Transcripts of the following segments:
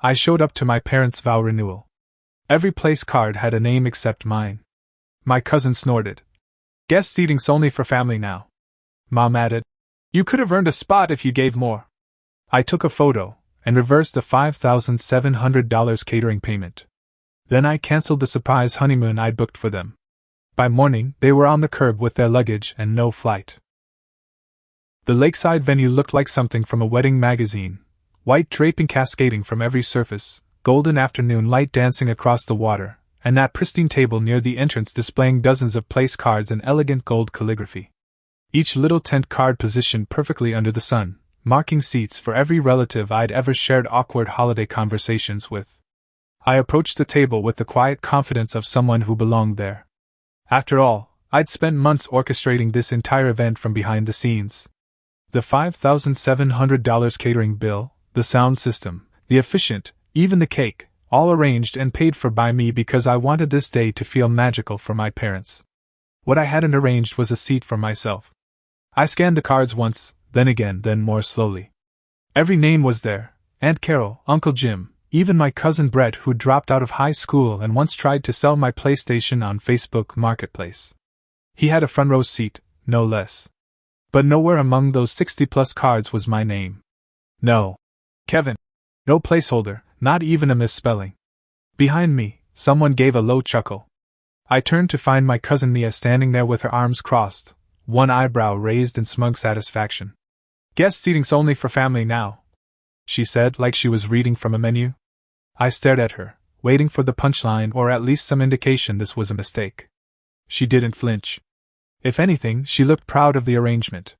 I showed up to my parents' vow renewal. Every place card had a name except mine. My cousin snorted. Guest seating's only for family now. Mom added, you could have earned a spot if you gave more. I took a photo and reversed the $5,700 catering payment. Then I canceled the surprise honeymoon I'd booked for them. By morning, they were on the curb with their luggage and no flight. The lakeside venue looked like something from a wedding magazine. White draping cascading from every surface, golden afternoon light dancing across the water, and that pristine table near the entrance displaying dozens of place cards in elegant gold calligraphy. Each little tent card positioned perfectly under the sun, marking seats for every relative I'd ever shared awkward holiday conversations with. I approached the table with the quiet confidence of someone who belonged there. After all, I'd spent months orchestrating this entire event from behind the scenes. The $5,700 catering bill, the sound system, the officiant, even the cake, all arranged and paid for by me because I wanted this day to feel magical for my parents. What I hadn't arranged was a seat for myself. I scanned the cards once, then again, then more slowly. Every name was there: Aunt Carol, Uncle Jim, even my cousin Brett, who dropped out of high school and once tried to sell my PlayStation on Facebook Marketplace. He had a front row seat, no less. But nowhere among those 60-plus cards was my name. No. Kevin. No placeholder, not even a misspelling. Behind me, someone gave a low chuckle. I turned to find my cousin Mia standing there with her arms crossed, one eyebrow raised in smug satisfaction. Guest seating's only for family now, she said, like she was reading from a menu. I stared at her, waiting for the punchline or at least some indication this was a mistake. She didn't flinch. If anything, she looked proud of the arrangement.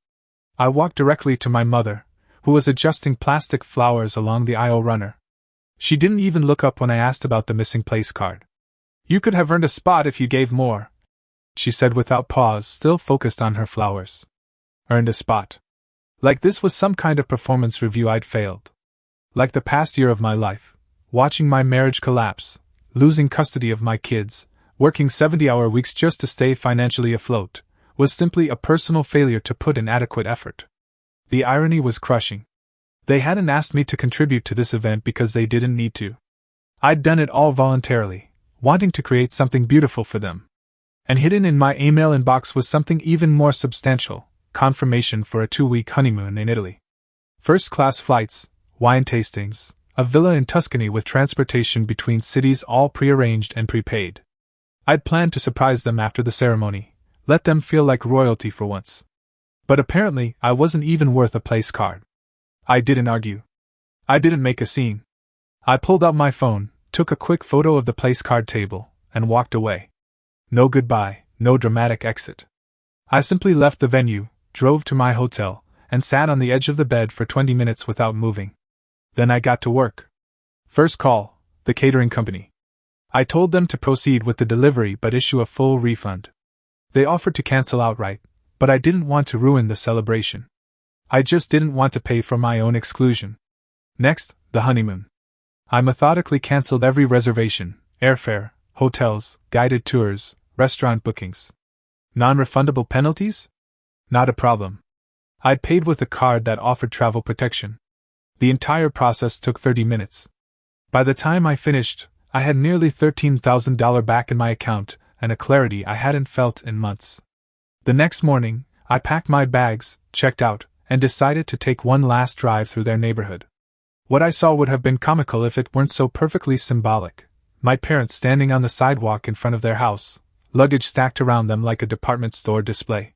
I walked directly to my mother, who was adjusting plastic flowers along the aisle runner. She didn't even look up when I asked about the missing place card. You could have earned a spot if you gave more, she said without pause, still focused on her flowers. Earned a spot. Like this was some kind of performance review I'd failed. Like the past year of my life, watching my marriage collapse, losing custody of my kids, working 70-hour weeks just to stay financially afloat, was simply a personal failure to put in adequate effort. The irony was crushing. They hadn't asked me to contribute to this event because they didn't need to. I'd done it all voluntarily, wanting to create something beautiful for them. And hidden in my email inbox was something even more substantial: confirmation for a 2-week honeymoon in Italy. First-class flights, wine tastings, a villa in Tuscany with transportation between cities, all prearranged and prepaid. I'd planned to surprise them after the ceremony, let them feel like royalty for once. But apparently, I wasn't even worth a place card. I didn't argue. I didn't make a scene. I pulled out my phone, took a quick photo of the place card table, and walked away. No goodbye, no dramatic exit. I simply left the venue, drove to my hotel, and sat on the edge of the bed for 20 minutes without moving. Then I got to work. First call, the catering company. I told them to proceed with the delivery but issue a full refund. They offered to cancel outright, but I didn't want to ruin the celebration. I just didn't want to pay for my own exclusion. Next, the honeymoon. I methodically canceled every reservation: airfare, hotels, guided tours, restaurant bookings. Non-refundable penalties? Not a problem. I'd paid with a card that offered travel protection. The entire process took 30 minutes. By the time I finished, I had nearly $13,000 back in my account, and a clarity I hadn't felt in months. The next morning, I packed my bags, checked out, and decided to take one last drive through their neighborhood. What I saw would have been comical if it weren't so perfectly symbolic. My parents standing on the sidewalk in front of their house, luggage stacked around them like a department store display.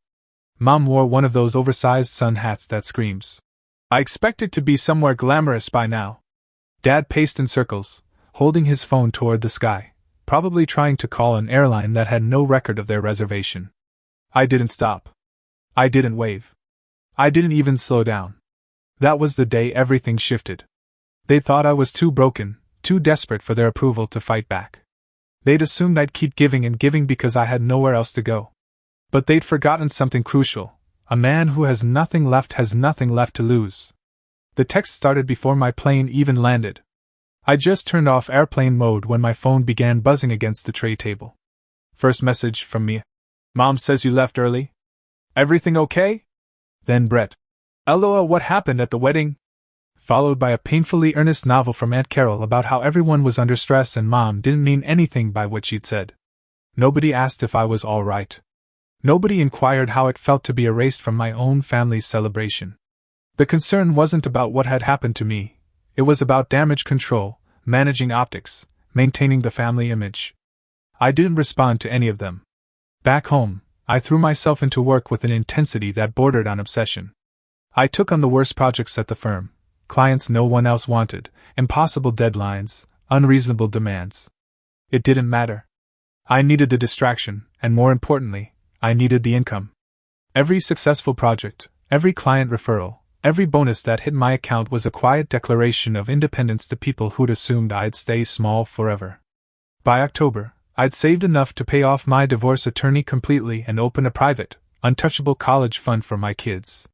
Mom wore one of those oversized sun hats that screams, "I expected to be somewhere glamorous by now." Dad paced in circles, holding his phone toward the sky, probably trying to call an airline that had no record of their reservation. I didn't stop. I didn't wave. I didn't even slow down. That was the day everything shifted. They thought I was too broken, too desperate for their approval to fight back. They'd assumed I'd keep giving and giving because I had nowhere else to go. But they'd forgotten something crucial. A man who has nothing left to lose. The text started before my plane even landed. I just turned off airplane mode when my phone began buzzing against the tray table. First message from Mia. "Mom says you left early? Everything okay?" Then Brett. "LOL, what happened at the wedding?" followed by a painfully earnest novel from Aunt Carol about how everyone was under stress and Mom didn't mean anything by what she'd said. Nobody asked if I was all right. Nobody inquired how it felt to be erased from my own family's celebration. The concern wasn't about what had happened to me. It was about damage control, managing optics, maintaining the family image. I didn't respond to any of them. Back home, I threw myself into work with an intensity that bordered on obsession. I took on the worst projects at the firm, clients no one else wanted, impossible deadlines, unreasonable demands. It didn't matter. I needed the distraction, and more importantly, I needed the income. Every successful project, every client referral, every bonus that hit my account was a quiet declaration of independence to people who'd assumed I'd stay small forever. By October, I'd saved enough to pay off my divorce attorney completely and open a private, untouchable college fund for my kids.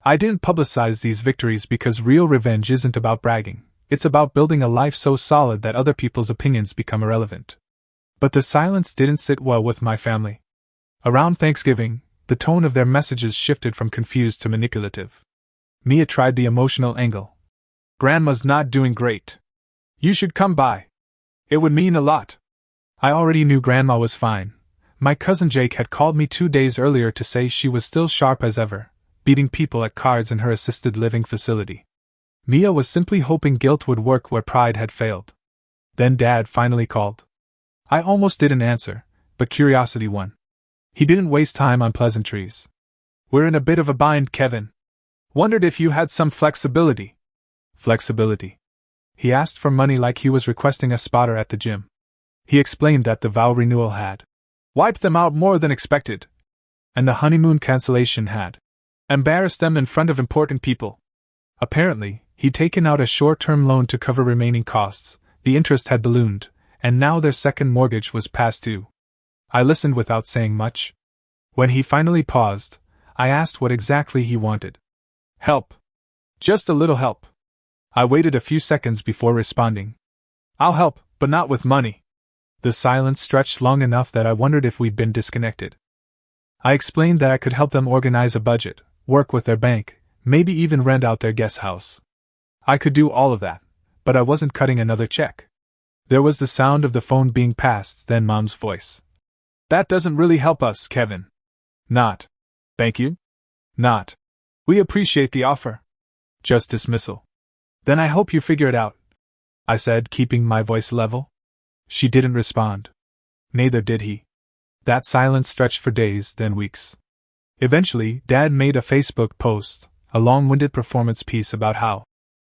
I didn't publicize these victories because real revenge isn't about bragging, it's about building a life so solid that other people's opinions become irrelevant. But the silence didn't sit well with my family. Around Thanksgiving, the tone of their messages shifted from confused to manipulative. Mia tried the emotional angle. "Grandma's not doing great. You should come by. It would mean a lot." I already knew Grandma was fine. My cousin Jake had called me 2 days earlier to say she was still sharp as ever, beating people at cards in her assisted living facility. Mia was simply hoping guilt would work where pride had failed. Then Dad finally called. I almost didn't answer, but curiosity won. He didn't waste time on pleasantries. "We're in a bit of a bind, Kevin. Wondered if you had some flexibility." Flexibility. He asked for money like he was requesting a spotter at the gym. He explained that the Vow Renewal had wiped them out more than expected, and the honeymoon cancellation had embarrassed them in front of important people. Apparently, he'd taken out a short-term loan to cover remaining costs, the interest had ballooned, and now their second mortgage was past due. I listened without saying much. When he finally paused, I asked what exactly he wanted. "Help. Just a little help." I waited a few seconds before responding. "I'll help, but not with money." The silence stretched long enough that I wondered if we'd been disconnected. I explained that I could help them organize a budget, work with their bank, maybe even rent out their guest house. I could do all of that, but I wasn't cutting another check. There was the sound of the phone being passed, then Mom's voice. "That doesn't really help us, Kevin." "Not. Thank you?" "Not. We appreciate the offer." "Just dismissal." "Then I hope you figure it out," I said, keeping my voice level. She didn't respond. Neither did he. That silence stretched for days, then weeks. Eventually, Dad made a Facebook post, a long-winded performance piece about how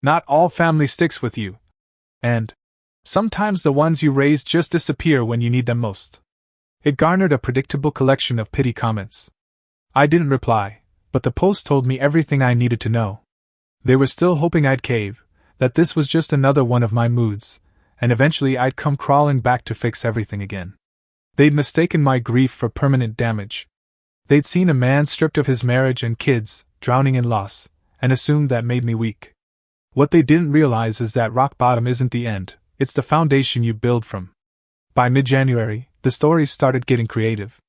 not all family sticks with you, and sometimes the ones you raised just disappear when you need them most. It garnered a predictable collection of pity comments. I didn't reply, but the post told me everything I needed to know. They were still hoping I'd cave, that this was just another one of my moods, and eventually I'd come crawling back to fix everything again. They'd mistaken my grief for permanent damage. They'd seen a man stripped of his marriage and kids, drowning in loss, and assumed that made me weak. What they didn't realize is that rock bottom isn't the end, it's the foundation you build from. By mid-January, the stories started getting creative.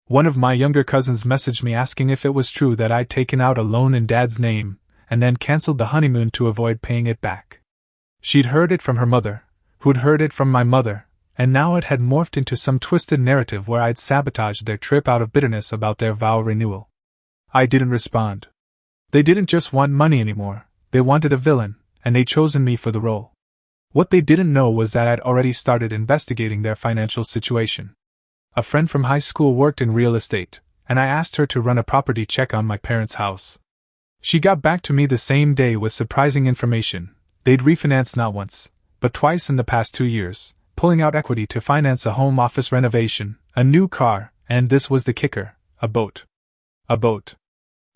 One of my younger cousins messaged me asking if it was true that I'd taken out a loan in Dad's name, and then canceled the honeymoon to avoid paying it back. She'd heard it from her mother, who'd heard it from my mother, and now it had morphed into some twisted narrative where I'd sabotaged their trip out of bitterness about their vow renewal. I didn't respond. They didn't just want money anymore, they wanted a villain, and they'd chosen me for the role. What they didn't know was that I'd already started investigating their financial situation. A friend from high school worked in real estate, and I asked her to run a property check on my parents' house. She got back to me the same day with surprising information. They'd refinanced not once, but twice in the past 2 years, pulling out equity to finance a home office renovation, a new car, and this was the kicker, a boat. A boat.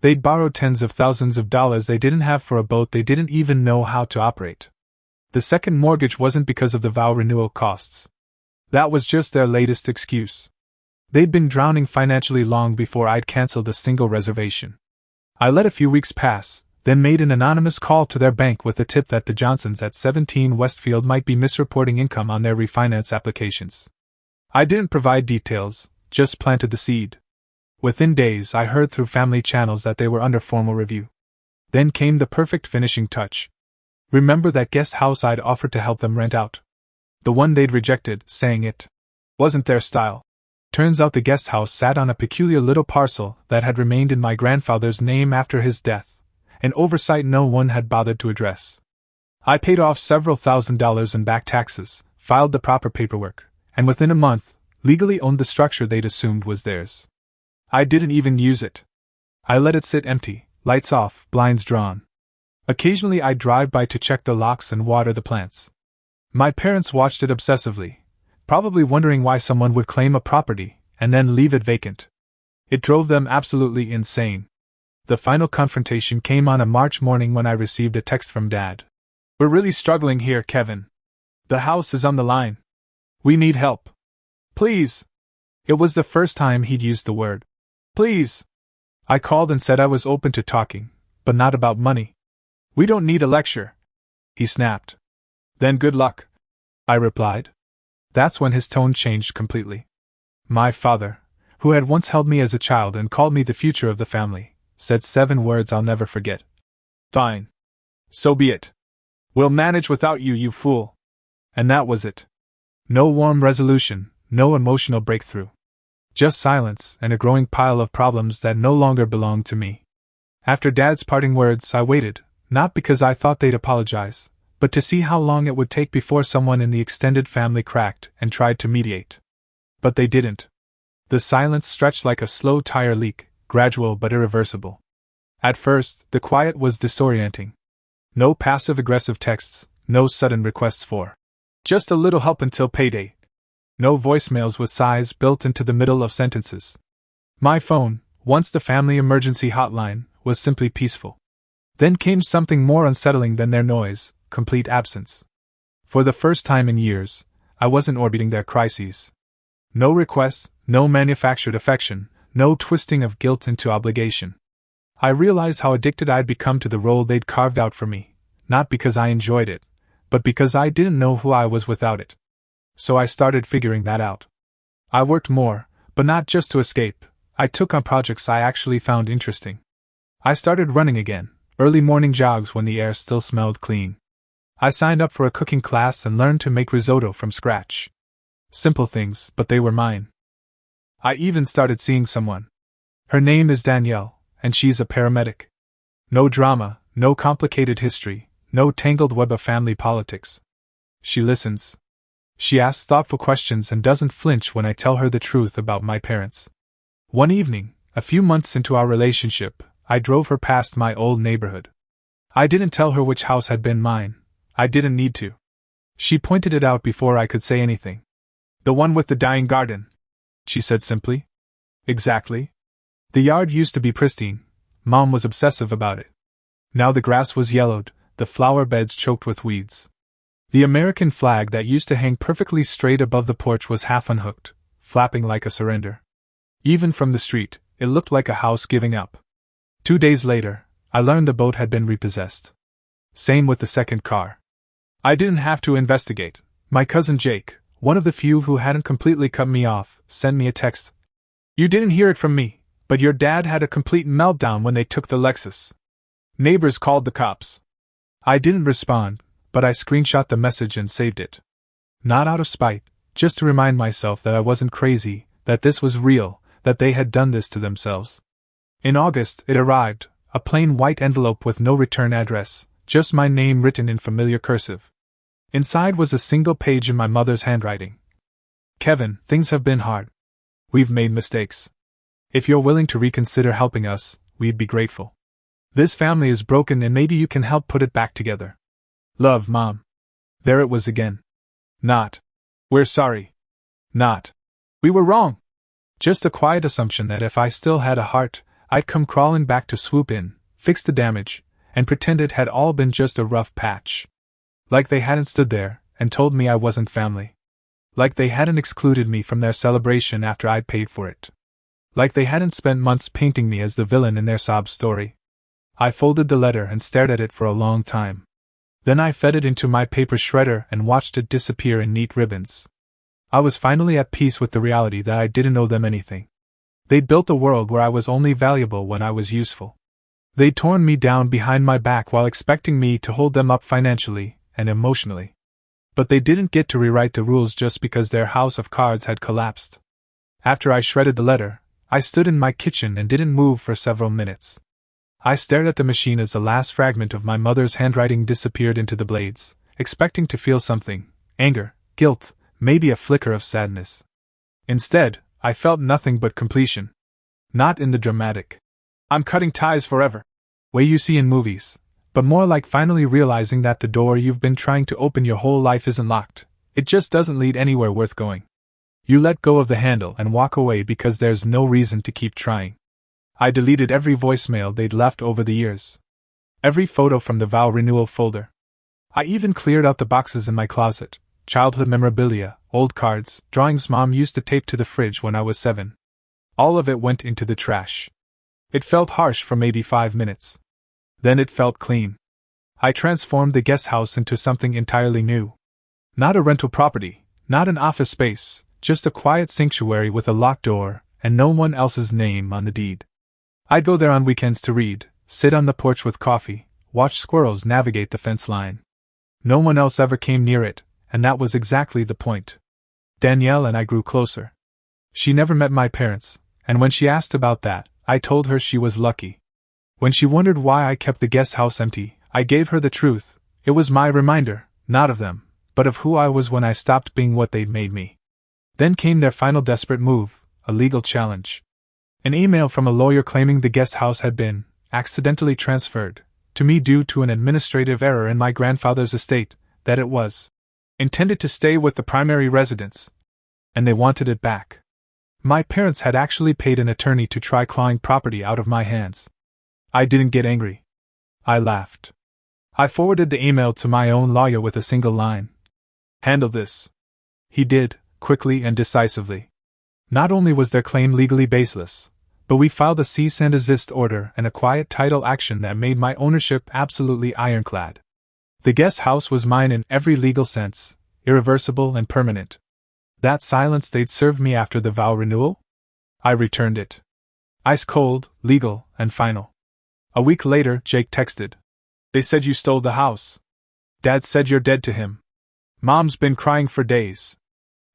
They'd borrowed tens of thousands of dollars they didn't have for a boat they didn't even know how to operate. The second mortgage wasn't because of the vow renewal costs. That was just their latest excuse. They'd been drowning financially long before I'd canceled a single reservation. I let a few weeks pass, then made an anonymous call to their bank with the tip that the Johnsons at 17 Westfield might be misreporting income on their refinance applications. I didn't provide details, just planted the seed. Within days I heard through family channels that they were under formal review. Then came the perfect finishing touch. Remember that guest house I'd offered to help them rent out? The one they'd rejected, saying it wasn't their style. Turns out the guest house sat on a peculiar little parcel that had remained in my grandfather's name after his death, an oversight no one had bothered to address. I paid off several $1,000s in back taxes, filed the proper paperwork, and within a month, legally owned the structure they'd assumed was theirs. I didn't even use it. I let it sit empty, lights off, blinds drawn. Occasionally I'd drive by to check the locks and water the plants. My parents watched it obsessively, probably wondering why someone would claim a property and then leave it vacant. It drove them absolutely insane. The final confrontation came on a March morning when I received a text from Dad. "We're really struggling here, Kevin. The house is on the line. We need help. Please." It was the first time he'd used the word please. I called and said I was open to talking, but not about money. "We don't need a lecture," he snapped. "Then good luck," I replied. That's when his tone changed completely. My father, who had once held me as a child and called me the future of the family, said 7 words I'll never forget. "Fine. So be it. We'll manage without you, you fool." And that was it. No warm resolution, no emotional breakthrough. Just silence and a growing pile of problems that no longer belonged to me. After Dad's parting words, I waited, not because I thought they'd apologize, but to see how long it would take before someone in the extended family cracked and tried to mediate. But they didn't. The silence stretched like a slow tire leak, gradual but irreversible. At first, the quiet was disorienting. No passive-aggressive texts, no sudden requests for just a little help until payday. No voicemails with sighs built into the middle of sentences. My phone, once the family emergency hotline, was simply peaceful. Then came something more unsettling than their noise, complete absence. For the first time in years, I wasn't orbiting their crises. No requests, no manufactured affection, no twisting of guilt into obligation. I realized how addicted I'd become to the role they'd carved out for me, not because I enjoyed it, but because I didn't know who I was without it. So I started figuring that out. I worked more, but not just to escape. I took on projects I actually found interesting. I started running again, early morning jogs when the air still smelled clean. I signed up for a cooking class and learned to make risotto from scratch. Simple things, but they were mine. I even started seeing someone. Her name is Danielle, and she's a paramedic. No drama, no complicated history, no tangled web of family politics. She listens. She asks thoughtful questions and doesn't flinch when I tell her the truth about my parents. One evening, a few months into our relationship, I drove her past my old neighborhood. I didn't tell her which house had been mine. I didn't need to. She pointed it out before I could say anything. "The one with the dying garden," she said simply. "Exactly. The yard used to be pristine. Mom was obsessive about it. Now the grass was yellowed, the flower beds choked with weeds. The American flag that used to hang perfectly straight above the porch was half unhooked, flapping like a surrender. Even from the street, it looked like a house giving up. 2 days later, I learned the boat had been repossessed. Same with the second car. I didn't have to investigate. My cousin Jake, one of the few who hadn't completely cut me off, sent me a text. "You didn't hear it from me, but your dad had a complete meltdown when they took the Lexus. Neighbors called the cops." I didn't respond, but I screenshot the message and saved it. Not out of spite, just to remind myself that I wasn't crazy, that this was real, that they had done this to themselves. In August, it arrived, a plain white envelope with no return address, just my name written in familiar cursive. Inside was a single page in my mother's handwriting. "Kevin, things have been hard. We've made mistakes. If you're willing to reconsider helping us, we'd be grateful. This family is broken and maybe you can help put it back together. Love, Mom." There it was again. Not, "We're sorry." Not, "We were wrong." Just a quiet assumption that if I still had a heart, I'd come crawling back to swoop in, fix the damage, and pretend it had all been just a rough patch. Like they hadn't stood there and told me I wasn't family. Like they hadn't excluded me from their celebration after I'd paid for it. Like they hadn't spent months painting me as the villain in their sob story. I folded the letter and stared at it for a long time. Then I fed it into my paper shredder and watched it disappear in neat ribbons. I was finally at peace with the reality that I didn't owe them anything. They'd built a world where I was only valuable when I was useful. They'd torn me down behind my back while expecting me to hold them up financially and emotionally. But they didn't get to rewrite the rules just because their house of cards had collapsed. After I shredded the letter, I stood in my kitchen and didn't move for several minutes. I stared at the machine as the last fragment of my mother's handwriting disappeared into the blades, expecting to feel something: anger, guilt, maybe a flicker of sadness. Instead, I felt nothing but completion. Not in the dramatic, "I'm cutting ties forever" way you see in movies, but more like finally realizing that the door you've been trying to open your whole life isn't locked. It just doesn't lead anywhere worth going. You let go of the handle and walk away because there's no reason to keep trying. I deleted every voicemail they'd left over the years. Every photo from the Vow Renewal folder. I even cleared out the boxes in my closet: childhood memorabilia, old cards, drawings Mom used to tape to the fridge when I was 7. All of it went into the trash. It felt harsh for maybe 5 minutes. Then it felt clean. I transformed the guest house into something entirely new. Not a rental property, not an office space, just a quiet sanctuary with a locked door and no one else's name on the deed. I'd go there on weekends to read, sit on the porch with coffee, watch squirrels navigate the fence line. No one else ever came near it, and that was exactly the point. Danielle and I grew closer. She never met my parents, and when she asked about that, I told her she was lucky. When she wondered why I kept the guest house empty, I gave her the truth. It was my reminder, not of them, but of who I was when I stopped being what they'd made me. Then came their final desperate move, a legal challenge. An email from a lawyer claiming the guest house had been accidentally transferred to me due to an administrative error in my grandfather's estate, that it was intended to stay with the primary residence, and they wanted it back. My parents had actually paid an attorney to try clawing property out of my hands. I didn't get angry. I laughed. I forwarded the email to my own lawyer with a single line: "Handle this." He did, quickly and decisively. Not only was their claim legally baseless, but we filed a cease and desist order and a quiet title action that made my ownership absolutely ironclad. The guest house was mine in every legal sense, irreversible and permanent. That silence they'd served me after the vow renewal? I returned it. Ice cold, legal, and final. A week later, Jake texted. "They said you stole the house. Dad said you're dead to him. Mom's been crying for days."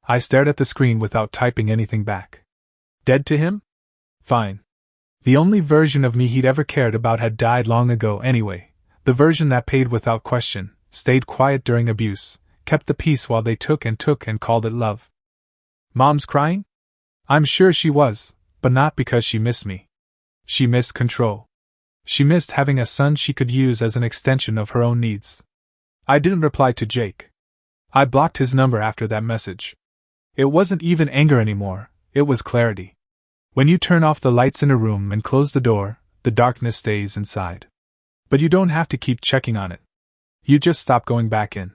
I stared at the screen without typing anything back. Dead to him? Fine. The only version of me he'd ever cared about had died long ago anyway, the version that paid without question, stayed quiet during abuse, kept the peace while they took and called it love. Mom's crying? I'm sure she was, but not because she missed me. She missed control. She missed having a son she could use as an extension of her own needs. I didn't reply to Jake. I blocked his number after that message. It wasn't even anger anymore, it was clarity. When you turn off the lights in a room and close the door, the darkness stays inside. But you don't have to keep checking on it. You just stop going back in.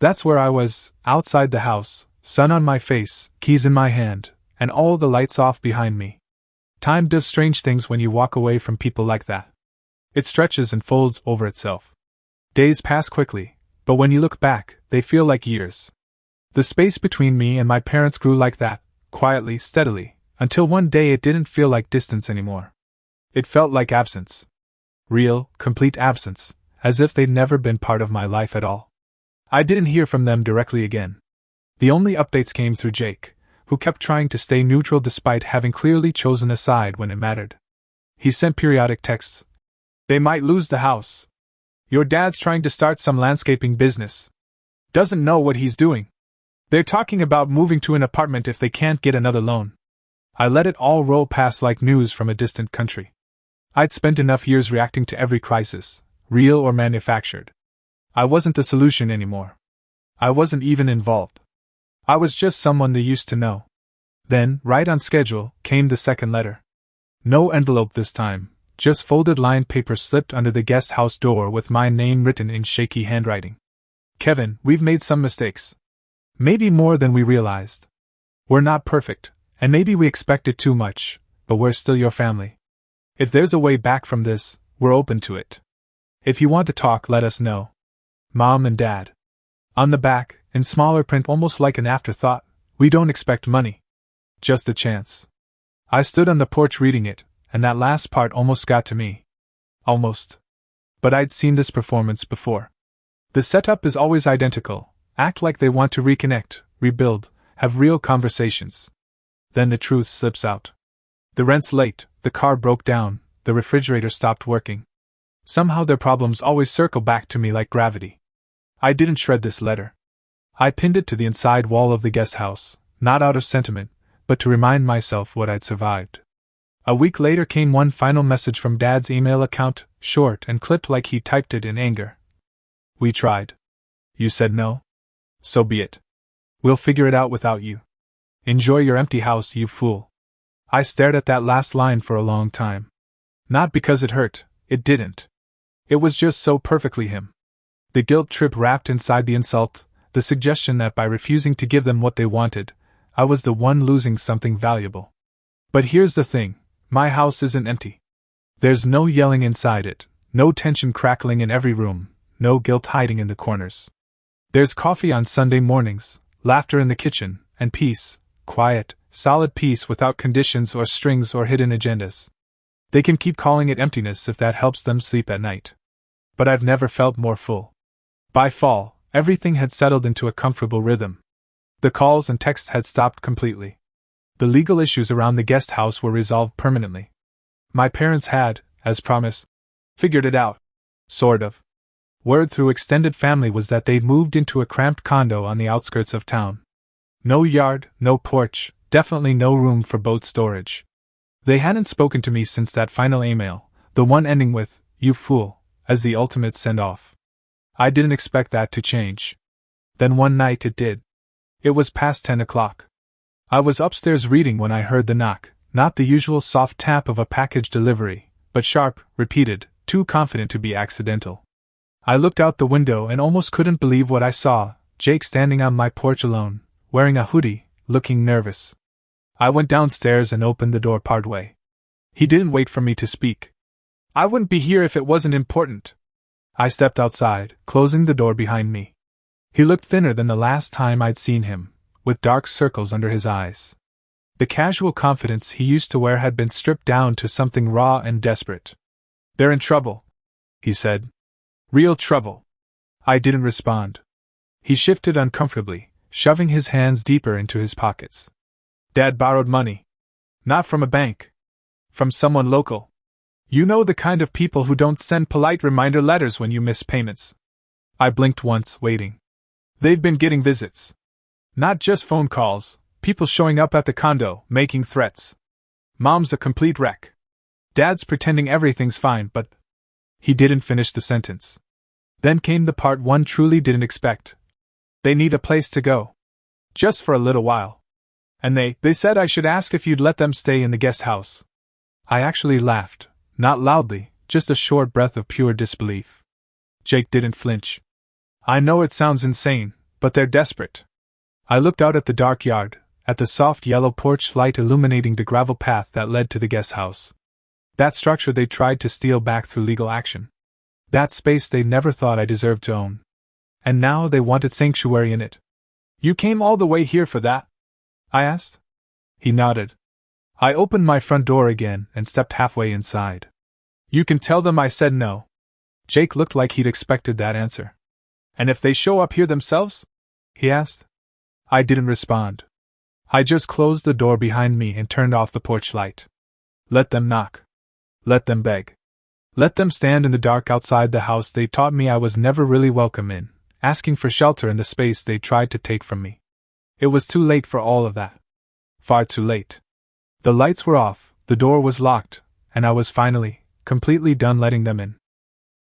That's where I was, outside the house, sun on my face, keys in my hand, and all the lights off behind me. Time does strange things when you walk away from people like that. It stretches and folds over itself. Days pass quickly, but when you look back, they feel like years. The space between me and my parents grew like that, quietly, steadily, until one day it didn't feel like distance anymore. It felt like absence. Real, complete absence, as if they'd never been part of my life at all. I didn't hear from them directly again. The only updates came through Jake, who kept trying to stay neutral despite having clearly chosen a side when it mattered. He sent periodic texts. "They might lose the house. Your dad's trying to start some landscaping business. Doesn't know what he's doing. They're talking about moving to an apartment if they can't get another loan." I let it all roll past like news from a distant country. I'd spent enough years reacting to every crisis, real or manufactured. I wasn't the solution anymore. I wasn't even involved. I was just someone they used to know. Then, right on schedule, came the second letter. No envelope this time, just folded lined paper slipped under the guest house door with my name written in shaky handwriting. "Kevin, we've made some mistakes. Maybe more than we realized. We're not perfect, and maybe we expected too much, but we're still your family. If there's a way back from this, we're open to it. If you want to talk, let us know. Mom and Dad." On the back, in smaller print almost like an afterthought, "We don't expect money. Just a chance." I stood on the porch reading it, and that last part almost got to me. Almost. But I'd seen this performance before. The setup is always identical: act like they want to reconnect, rebuild, have real conversations. Then the truth slips out. The rent's late, the car broke down, the refrigerator stopped working. Somehow their problems always circle back to me like gravity. I didn't shred this letter. I pinned it to the inside wall of the guest house, not out of sentiment, but to remind myself what I'd survived. A week later came one final message from Dad's email account, short and clipped like he typed it in anger. We tried. You said no? So be it. We'll figure it out without you. Enjoy your empty house, you fool. I stared at that last line for a long time. Not because it hurt, it didn't. It was just so perfectly him. The guilt trip wrapped inside the insult, the suggestion that by refusing to give them what they wanted, I was the one losing something valuable. But here's the thing, my house isn't empty. There's no yelling inside it, no tension crackling in every room, no guilt hiding in the corners. There's coffee on Sunday mornings, laughter in the kitchen, and peace, quiet, solid peace without conditions or strings or hidden agendas. They can keep calling it emptiness if that helps them sleep at night. But I've never felt more full. By fall, everything had settled into a comfortable rhythm. The calls and texts had stopped completely. The legal issues around the guest house were resolved permanently. My parents had, as promised, figured it out. Sort of. Word through extended family was that they'd moved into a cramped condo on the outskirts of town. No yard, no porch, definitely no room for boat storage. They hadn't spoken to me since that final email, the one ending with, "You fool," as the ultimate send-off. I didn't expect that to change. Then one night it did. It was past 10 o'clock. I was upstairs reading when I heard the knock, not the usual soft tap of a package delivery, but sharp, repeated, too confident to be accidental. I looked out the window and almost couldn't believe what I saw: Jake standing on my porch alone, wearing a hoodie, looking nervous. I went downstairs and opened the door partway. He didn't wait for me to speak. "I wouldn't be here if it wasn't important." I stepped outside, closing the door behind me. He looked thinner than the last time I'd seen him, with dark circles under his eyes. The casual confidence he used to wear had been stripped down to something raw and desperate. "They're in trouble," he said. "Real trouble." I didn't respond. He shifted uncomfortably, shoving his hands deeper into his pockets. "Dad borrowed money. Not from a bank. From someone local. You know, the kind of people who don't send polite reminder letters when you miss payments." I blinked once, waiting. "They've been getting visits. Not just phone calls, people showing up at the condo, making threats. Mom's a complete wreck. Dad's pretending everything's fine, but..." He didn't finish the sentence. Then came the part one truly didn't expect. "They need a place to go. Just for a little while. And they said I should ask if you'd let them stay in the guest house." I actually laughed, not loudly, just a short breath of pure disbelief. Jake didn't flinch. "I know it sounds insane, but they're desperate." I looked out at the dark yard, at the soft yellow porch light illuminating the gravel path that led to the guest house. That structure they tried to steal back through legal action. That space they never thought I deserved to own. And now they wanted sanctuary in it. "You came all the way here for that?" I asked. He nodded. I opened my front door again and stepped halfway inside. "You can tell them I said no." Jake looked like he'd expected that answer. "And if they show up here themselves?" he asked. I didn't respond. I just closed the door behind me and turned off the porch light. Let them knock. Let them beg. Let them stand in the dark outside the house they taught me I was never really welcome in, asking for shelter in the space they tried to take from me. It was too late for all of that. Far too late. The lights were off, the door was locked, and I was finally, completely done letting them in.